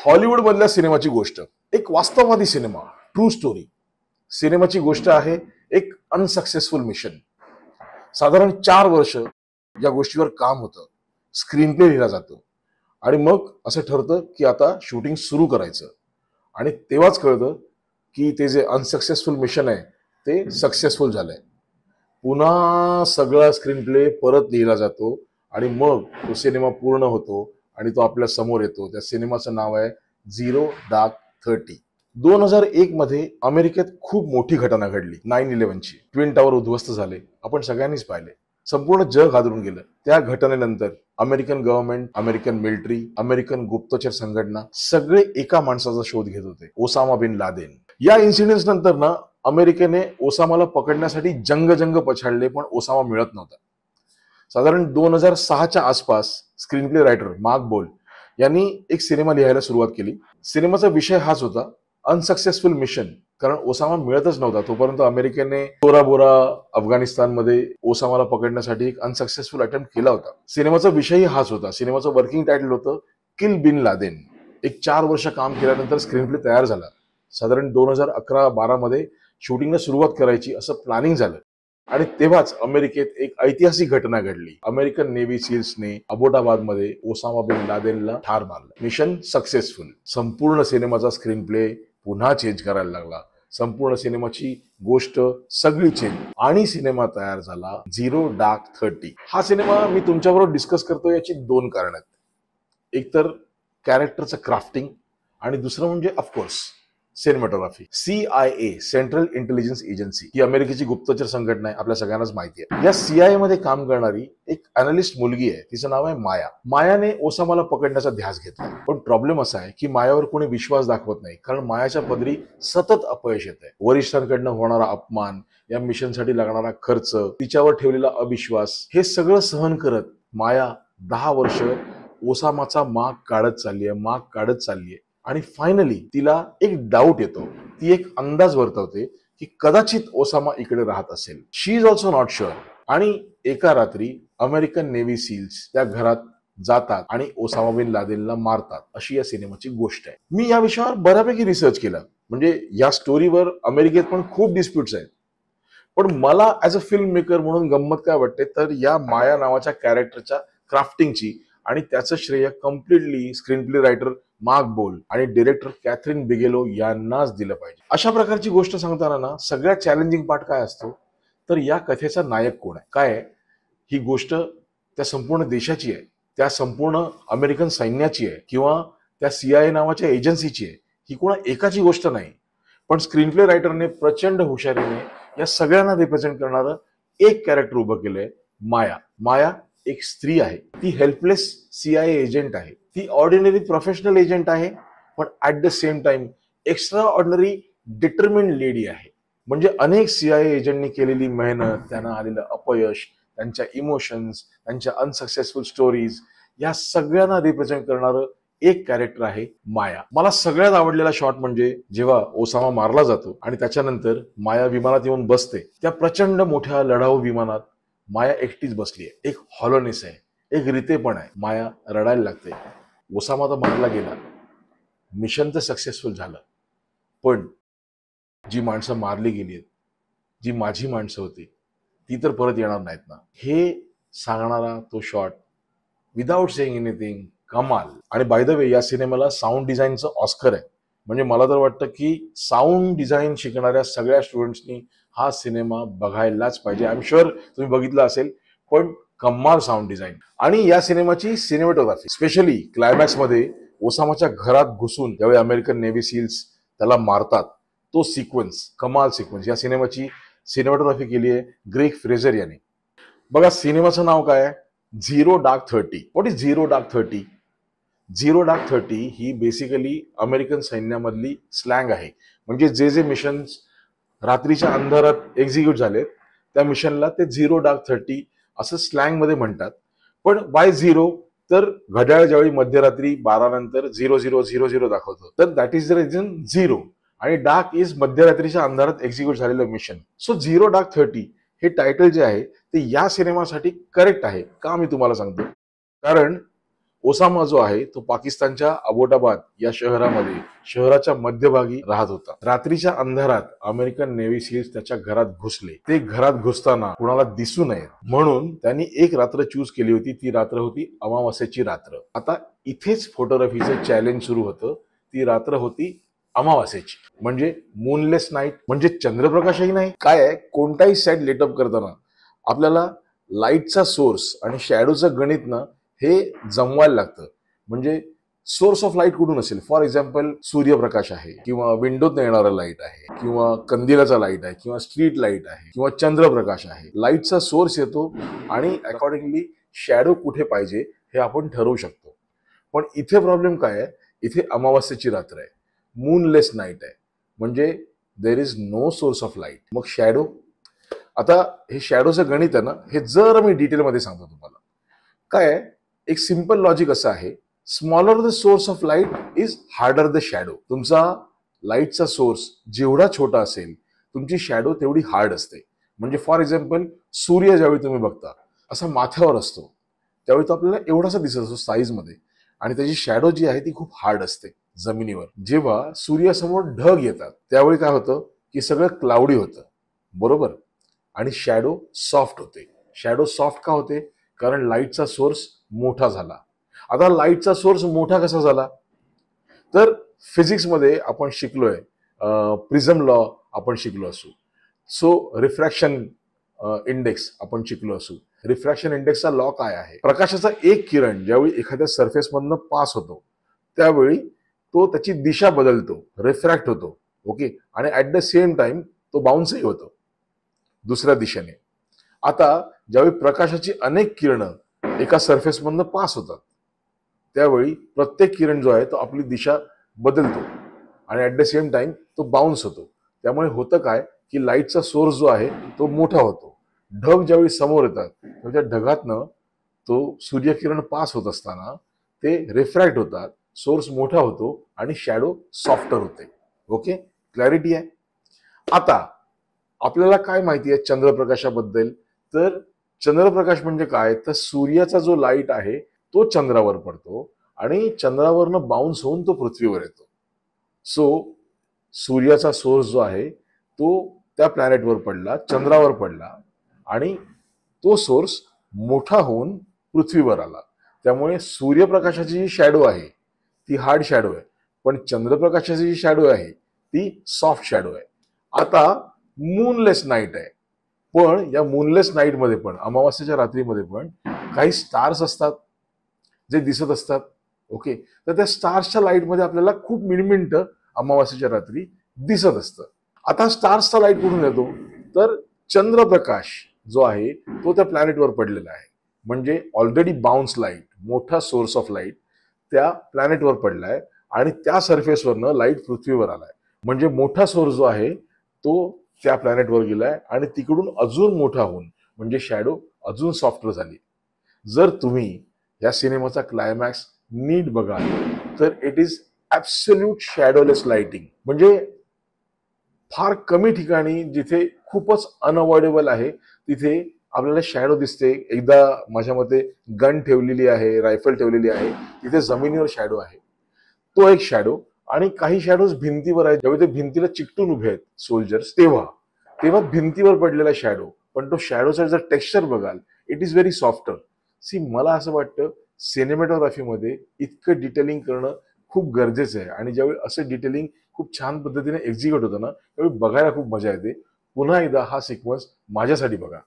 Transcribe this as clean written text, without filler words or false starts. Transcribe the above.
Hollywood मधल्या सिनेमाची गोष्ट, एक वास्तववादी सिनेमा, ट्रू स्टोरी. सिनेमाची गोष्ट आहे एक अनसक्सेसफुल मिशन. साधारण 4 वर्ष या गोष्टीवर काम होतं, स्क्रीन प्ले लिहिला जातो आणि मग असं ठरतं की आता शूटिंग सुरू करायचं. आणि तेव्हाच कळतं की ते जे अनसक्सेसफुल मिशन आहे ते सक्सेसफुल झालंय. पुन्हा सगळा स्क्रीन प्ले परत लिहिला जातो आणि मग तो सिनेमा पूर्ण होतो आणि तो आपल्या समोर येतो. त्या सिनेमाचं नाव आहे झिरो डार्क 30. 2001 मध्ये अमेरिकेत खूप मोठी घटना घडली, 9/11ची. ट्विन टावर उद्ध्वस्त झाले, आपण सगळ्यांनीच पाहिले. संपूर्ण जग हादरून गेलं. त्या घटनेनंतर American government, American military, American गुप्तचर संघटना सगळे एका माणसाचा शोध घेत होते, ओसामा बिन लादेन. या इन्सिडेंट नंतर ना अमेरिकेने ओसामाला पकडण्यासाठी जंग पछाडले, पण ओसामा मिळत नव्हता. साधारण 2006च्या आसपास स्क्रीन प्ले रायटर मार्क बोल यांनी एक सिनेमा लिहायला सुरुवात केली. सिनेमाचा विषय हाच होता, अनसक्सेसफुल मिशन. कारण ओसामा मिळतच नव्हता तोपर्यंत अमेरिकेने तोरा बोरा अफगाणिस्तानमध्ये ओसामाला पकडण्यासाठी एक अनसक्सेसफुल अटेम्प्ट केला होता. सिनेमाचा विषयही हाच होता. सिनेमाचं वर्किंग टायटल होतं किल बिन लादेन. एक 4 वर्ष काम केल्यानंतर स्क्रीन प्ले तयार झाला. साधारण 2011-12 मध्ये शूटिंगला सुरुवात करायची असं प्लॅनिंग झालं आणि तेव्हाच अमेरिकेत एक ऐतिहासिक घटना घडली. अमेरिकन नेव्ही सील्सने अबोटाबाद मध्ये ओसामा बिन लादेनला ठार मारलं. Mission successful. संपूर्ण सिनेमाचा स्क्रीन प्ले पुन्हा चेंज करायला लागला. संपूर्ण सिनेमाची गोष्ट सगळी चेंज आणि सिनेमा तयार झाला झिरो डार्क 30. हा सिनेमा मी तुमच्याबरोबर डिस्कस करतो याची 2 कारण आहेत. एक तर कॅरेक्टरचं क्राफ्टिंग आणि दुसरं म्हणजे of course cinematography. CIA central intelligence agency ही अमेरिकेची गुप्तचर संघटना आहे, आपल्या सगळ्यांनाच माहिती आहे. या CIA मध्ये काम करणारी एक अनालिस्ट मुलगी आहे, तिचं नाव आहे माया. मायाने ओसामाला पकडण्याचा ध्यास घेतला. पण प्रॉब्लेम असा आहे की मायावर कोणी विश्वास दाखवत नाही, कारण मायाच्या पदरी सतत अपयश येत आहे. वरिष्ठांकडनं होणारा अपमान, या मिशनसाठी लागणारा खर्च, तिच्यावर ठेवलेला अविश्वास, हे सगळं सहन करत माया 10 वर्ष ओसामाचा माग काढत चाललीये. आणि फायनली तिला एक डाऊट येतो. ती एक अंदाज वर्तवते की कदाचित ओसामा इकडे राहत असेल. शी इज ऑल्सो नॉट शुअर. आणि एका रात्री अमेरिकन नेव्ही सील्स त्या घरात जातात आणि ओसामा बिन लादेनला मारतात. अशी या सिनेमाची गोष्ट आहे. मी या विषयावर बऱ्यापैकी रिसर्च केला. म्हणजे या स्टोरीवर अमेरिकेत पण खूप डिस्प्यूट्स आहेत. पण मला ऍज अ फिल्म मेकर म्हणून गंमत काय वाटते, तर या माया नावाच्या कॅरेक्टरच्या क्राफ्टिंगची आणि त्याचं श्रेय completely screen play writer mark बोल आणि डिरेक्टर कॅथरीन बिगेलो यांनाच दिलं पाहिजे. अशा प्रकारची गोष्ट सांगताना ना सगळ्यात चॅलेंजिंग पार्ट काय असतो, तर या कथेचा नायक कोण आहे. काय आहे ही गोष्ट, त्या संपूर्ण देशाची आहे, त्या संपूर्ण अमेरिकन सैन्याची आहे किंवा त्या CIA नावाच्या एजन्सीची आहे. ही कोणा एकाची गोष्ट नाही. पण स्क्रीन प्ले रायटरने प्रचंड हुशारीने या सगळ्यांना रिप्रेझेंट करणारं एक कॅरेक्टर उभं केलंय, माया. माया एक स्त्री आहे. ती हेल्पलेस CIA एजंट आहे. ती ऑर्डिनरी प्रोफेशनल एजंट आहे, पण at the same time extra ordinary determined lady आहे. म्हणजे अनेक CIA एजंटनी केलेली मेहनत, त्यांना आलेलं अपयश, त्यांच्या इमोशन्स, त्यांच्या अनसक्सेसफुल स्टोरीज, या सगळ्यांना रिप्रेझेंट करणारं एक कॅरेक्टर आहे माया. मला सगळ्यात आवडलेला शॉट म्हणजे जेव्हा ओसामा मारला जातो आणि त्याच्यानंतर माया विमानात येऊन बसते. त्या प्रचंड मोठ्या लढाऊ विमानात माया एकटीच बसली आहे. एक हॉलोनेस आहे, एक रितेपण आहे. माया रडायला लागते. ओसामा तर मारला गेला, मिशन तर सक्सेसफुल झालं, पण जी माणसं मारली गेली, जी माझी माणसं होती, ती तर परत येणार नाहीत ना. हे सांगणारा तो शॉट विदाउट सेइंग एनिथिंग कमाल. आणि बाय द वे या सिनेमाला साऊंड डिझाईनचं ऑस्कर आहे. म्हणजे मला तर वाटतं की साऊंड डिझाईन शिकणाऱ्या सगळ्या स्टुडंट्सनी हा सिनेमा बघायलाच पाहिजे. आय एम शुअर तुम्ही बघितला असेल, पण कमाल साऊंड डिझाईन. आणि या सिनेमाची सिनेमॅटोग्राफी, स्पेशली क्लायमॅक्स मध्ये ओसामाच्या घरात घुसून ज्यावेळी अमेरिकन नेव्ही सील्स त्याला मारतात, तो सिक्वेन्स, कमाल सिक्वेन्स. या सिनेमाची सिनेमॅटोग्राफी केली आहे ग्रेग फ्रेझर यांनी. बघा सिनेमाचं नाव काय आहे, zero dark 30. What is zero dark 30? Zero dark 30 ही बेसिकली अमेरिकन सैन्यामधली स्लँग आहे. म्हणजे जे मिशन्स रात्रीच्या अंधारात एक्झिक्यूट झाले त्या मिशनला ते झिरो डार्क 30 असं स्लँग मध्ये म्हणतात. पण बाय झिरो तर घड्याळ ज्यावेळी मध्यरात्री 12 नंतर 0000 दाखवतो, तर that is the reason zero. आणि डार्क इज मध्यरात्रीच्या अंधारात एक्झिक्यूट झालेलं मिशन. सो झिरो डार्क 30 हे टायटल जे आहे ते या सिनेमासाठी करेक्ट आहे. का मी तुम्हाला सांगतो, कारण ओसामा जो आहे तो पाकिस्तानच्या अबोटाबाद या शहराच्या मध्यभागी राहत होता. रात्रीच्या अंधारात अमेरिकन नेव्ही सील्स त्याच्या घरात घुसले. ते घरात घुसताना कुणाला दिसू नये म्हणून त्यांनी एक रात्र चूज केली होती. ती रात्र होती अमावास्येची रात्र. आता इथेच फोटोग्राफीचं चॅलेंज सुरू होतं. ती रात्र होती अमावास्येची, म्हणजे मूनलेस नाईट, म्हणजे चंद्रप्रकाशही नाही. काय आहे, कोणताही सेट लेटअप करताना आपल्याला लाईटचा सोर्स आणि शॅडोचं गणित ना हे जमवायला लागतं. म्हणजे सोर्स ऑफ लाईट कुठून असेल, फॉर एक्झाम्पल सूर्यप्रकाश आहे किंवा विंडोत येणारा लाईट आहे किंवा कंदिलाचा लाईट आहे किंवा स्ट्रीट लाईट आहे किंवा चंद्रप्रकाश आहे. लाईटचा सोर्स येतो आणि अकॉर्डिंगली शॅडो कुठे पाहिजे हे आपण ठरवू शकतो. पण इथे प्रॉब्लेम काय आहे, इथे अमावास्येची रात्र आहे, मूनलेस नाईट आहे, म्हणजे there is no source of light. मग शॅडो, आता हे शॅडोचं गणित आहे ना, हे जर मी डिटेलमध्ये सांगतो तुम्हाला. काय आहे, एक सिंपल लॉजिक असं आहे, smaller the source of light is harder the shadow. तुमचा लाईटचा सोर्स जेवढा छोटा असेल तुमची शॅडो तेवढी हार्ड असते. म्हणजे फॉर एक्झाम्पल सूर्य ज्यावेळी तुम्ही बघता असा माथ्यावर असतो त्यावेळी तो आपल्याला एवढासा दिसत असतो साईजमध्ये आणि त्याची शॅडो जी आहे ती खूप हार्ड असते जमिनीवर. जेव्हा सूर्यासमोर ढग येतात त्यावेळी काय होतं की सगळं क्लाउडी होतं, बरोबर, आणि शॅडो सॉफ्ट होते. शॅडो सॉफ्ट का होते, कारण लाईटचा सोर्स मोठा झाला. आता लाईटचा सोर्स मोठा कसा झाला, तर फिजिक्समध्ये आपण शिकलोय, प्रिझम लॉ आपण शिकलो असू, सो रिफ्रॅक्शन इंडेक्स आपण शिकलो असू. रिफ्रॅक्शन इंडेक्सचा लॉ काय आहे, प्रकाशाचा एक किरण ज्यावेळी एखाद्या सरफेसमधनं पास होतो त्यावेळी तो त्याची दिशा बदलतो, रिफ्रॅक्ट होतो, ओके, आणि ऍट द सेम टाइम तो बाउन्सही होतो दुसऱ्या दिशेने. आता ज्यावेळी प्रकाशाची अनेक किरणं एका सरफेसमधनं पास होतात त्यावेळी प्रत्येक किरण जो आहे तो आपली दिशा बदलतो आणि ऍट द सेम टाइम तो बाउन्स होतो. त्यामुळे होतं काय की लाईटचा सोर्स जो आहे तो मोठा होतो. ढग ज्यावेळी समोर येतात तेव्हा त्या ढगातनं तो सूर्यकिरण पास होत असताना ते रिफ्रॅक्ट होतात, सोर्स मोठा होतो आणि शॅडो सॉफ्टर होते. ओके, क्लॅरिटी आहे. आता आपल्याला काय माहिती आहे चंद्रप्रकाशाबद्दल, तर चंद्रप्रकाश म्हणजे काय, तर सूर्याचा जो लाईट आहे तो चंद्रावर पडतो आणि चंद्रावरनं बाउन्स होऊन तो पृथ्वीवर येतो. सो सूर्याचा सोर्स जो आहे तो त्या प्लॅनेटवर पडला, चंद्रावर पडला आणि तो सोर्स मोठा होऊन पृथ्वीवर आला. त्यामुळे सूर्यप्रकाशाची जी शॅडो आहे ती हार्ड शॅडो आहे, पण चंद्रप्रकाशाची जी शॅडो आहे ती सॉफ्ट शॅडो आहे. आता मूनलेस नाईट आहे, पण या मूनलेस नाईट मध्ये पण, अमावास्येच्या रात्रीमध्ये पण काही स्टार्स असतात जे दिसत असतात. ओके, तर त्या स्टार्सच्या लाईटमध्ये आपल्याला खूप मिनिमिनिटं अमावास्येच्या रात्री दिसत असतं. आता स्टार्सचा लाईट कुठून येतो, तर चंद्रप्रकाश जो आहे तो त्या प्लॅनेटवर पडलेला आहे, म्हणजे ऑलरेडी बाउन्स लाईट, मोठा सोर्स ऑफ लाईट त्या प्लॅनेटवर पडलाय आणि त्या सरफेसवरनं लाईट पृथ्वीवर आलाय. म्हणजे मोठा सोर्स जो आहे तो त्या प्लॅनेटवर गेलाय आणि तिकडून अजून मोठा होऊन म्हणजे शॅडो अजून सॉफ्टर झाली. जर तुम्ही या सिनेमाचा क्लायमॅक्स नीट बघाल तर इट इज ॲब्सोल्यूट शॅडोलेस लाइटिंग. म्हणजे फार कमी ठिकाणी जिथे खूपच अनअवॉइडेबल आहे तिथे आपल्याला शॅडो दिसते. एकदा माझ्या मते गन ठेवलेली आहे, रायफल ठेवलेली आहे, तिथे जमिनीवर शॅडो आहे, तो एक शॅडो. आणि काही शॅडोज भिंतीवर आहेत, जेव्हा ते भिंतीला चिकटून उभे आहेत सोल्जर्स तेव्हा तेव्हा भिंतीवर पडलेला शॅडो, पण तो शॅडोचा जर टेक्स्चर बघाल it is very softer. See, मला असं वाटतं सिनेमॅटोग्राफीमध्ये इतकं डिटेलिंग करणं खूप गरजेचं आहे आणि ज्यावेळी असं डिटेलिंग खूप छान पद्धतीने एक्झिक्यूट होतं ना त्यावेळी बघायला खूप मजा येते. पुन्हा एकदा हा सिक्वेन्स माझ्यासाठी बघा.